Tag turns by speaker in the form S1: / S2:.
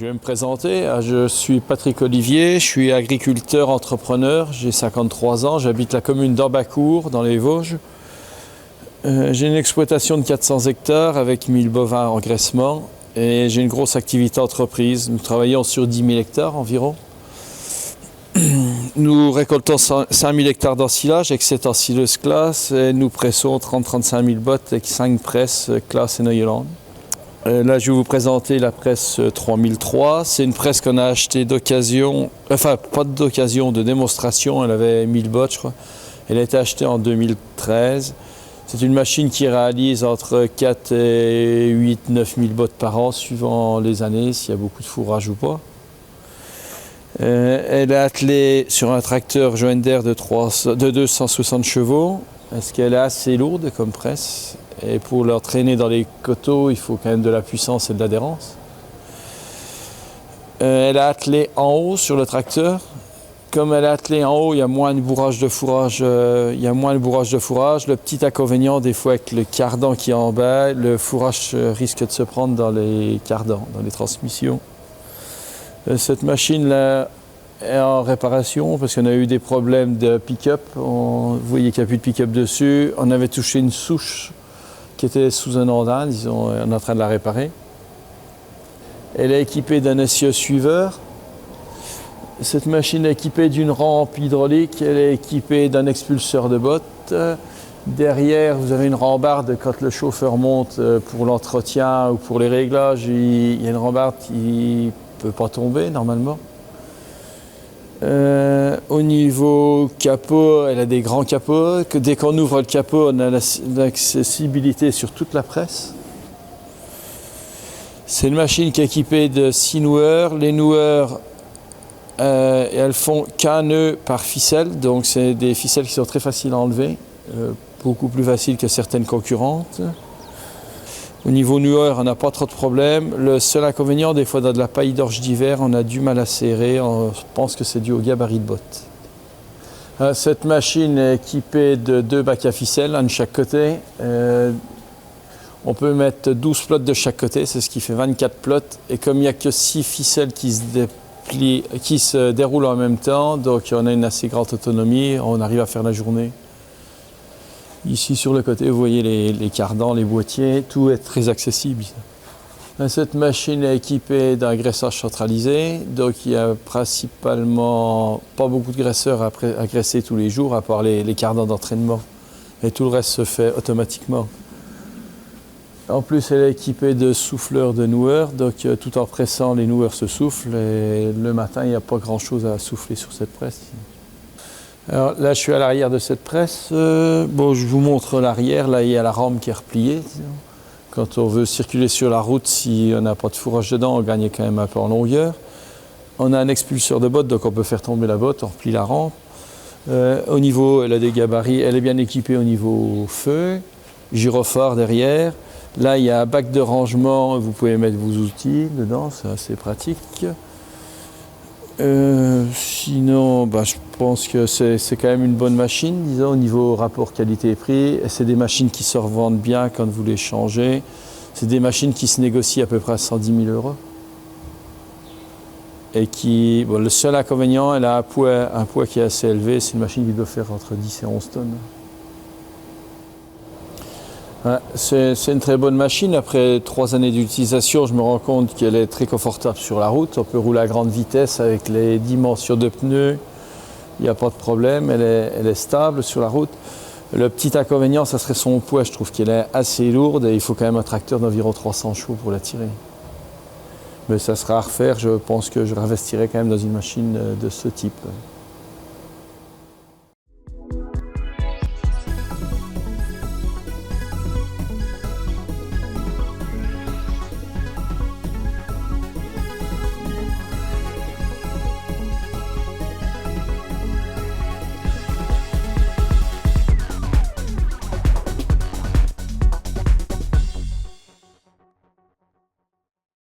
S1: Je vais me présenter, je suis Patrick Olivier, je suis agriculteur entrepreneur, j'ai 53 ans, j'habite la commune d'Ambacourt dans les Vosges. J'ai une exploitation de 400 hectares avec 1000 bovins en engraissement et j'ai une grosse activité entreprise. Nous travaillons sur 10 000 hectares environ. Nous récoltons 5000 hectares d'ensilage avec 7 ensileuses classe et nous pressons 30-35 000 bottes avec 5 presses classe et Neuland. Là, je vais vous présenter la presse 3003. C'est une presse qu'on a achetée d'occasion, enfin pas d'occasion, de démonstration. Elle avait 1000 bottes, je crois. Elle a été achetée en 2013. C'est une machine qui réalise entre 4 et 8, 9 000 bottes par an, suivant les années, s'il y a beaucoup de fourrage ou pas. Elle est attelée sur un tracteur John Deere de 260 chevaux. Est-ce qu'elle est assez lourde comme presse? Et pour leur traîner dans les coteaux, il faut quand même de la puissance et de l'adhérence. Elle est attelée en haut sur le tracteur. Comme elle est attelée en haut, il y a moins de bourrage de fourrage. Le petit inconvénient, des fois, avec le cardan qui est en bas, le fourrage risque de se prendre dans les cardans, dans les transmissions. Cette machine-là est en réparation parce qu'on a eu des problèmes de pick-up. Vous voyez qu'il n'y a plus de pick-up dessus. On avait touché une souche qui était sous un andin, disons, on est en train de la réparer. Elle est équipée d'un essieu suiveur. Cette machine est équipée d'une rampe hydraulique, elle est équipée d'un expulseur de bottes. Derrière, vous avez une rambarde quand le chauffeur monte pour l'entretien ou pour les réglages. Il y a une rambarde qui ne peut pas tomber normalement. Au niveau capot, elle a des grands capots. Dès qu'on ouvre le capot, on a l'accessibilité sur toute la presse. C'est une machine qui est équipée de 6 noueurs. Les noueurs, elles font qu'un nœud par ficelle, donc c'est des ficelles qui sont très faciles à enlever, beaucoup plus faciles que certaines concurrentes. Au niveau noueur, on n'a pas trop de problèmes. Le seul inconvénient, des fois dans de la paille d'orge d'hiver, on a du mal à serrer. On pense que c'est dû au gabarit de bottes. Cette machine est équipée de 2 bacs à ficelle, un de chaque côté. On peut mettre 12 plots de chaque côté, c'est ce qui fait 24 plots. Et comme il n'y a que 6 ficelles qui se déroulent en même temps, donc on a une assez grande autonomie, on arrive à faire la journée. Ici sur le côté, vous voyez les cardans, les boîtiers, tout est très accessible. Cette machine est équipée d'un graissage centralisé, donc il n'y a principalement pas beaucoup de graisseurs à graisser tous les jours, à part les cardans d'entraînement. Et tout le reste se fait automatiquement. En plus, elle est équipée de souffleurs de noueurs, donc tout en pressant, les noueurs se soufflent. Et le matin, il n'y a pas grand-chose à souffler sur cette presse. Alors là, je suis à l'arrière de cette presse. Bon, je vous montre l'arrière. Là, il y a la rampe qui est repliée. Quand on veut circuler sur la route, si on n'a pas de fourrage dedans, on gagne quand même un peu en longueur. On a un expulseur de bottes, donc on peut faire tomber la botte, on replie la rampe. Au niveau, elle a des gabarits, elle est bien équipée au niveau feu, gyrophare derrière. Là, il y a un bac de rangement, vous pouvez mettre vos outils dedans, c'est assez pratique. Sinon, je pense que c'est quand même une bonne machine, disons, au niveau rapport qualité-prix. C'est des machines qui se revendent bien quand vous les changez. C'est des machines qui se négocient à peu près à 110 000 €. Et qui, le seul inconvénient, elle a un poids qui est assez élevé. C'est une machine qui doit faire entre 10 et 11 tonnes. Ouais, c'est une très bonne machine. Après 3 années d'utilisation, je me rends compte qu'elle est très confortable sur la route. On peut rouler à grande vitesse avec les dimensions de pneus. Il n'y a pas de problème. Elle est stable sur la route. Le petit inconvénient, ça serait son poids. Je trouve qu'elle est assez lourde et il faut quand même un tracteur d'environ 300 chevaux pour la tirer. Mais ça sera à refaire. Je pense que je réinvestirai quand même dans une machine de ce type.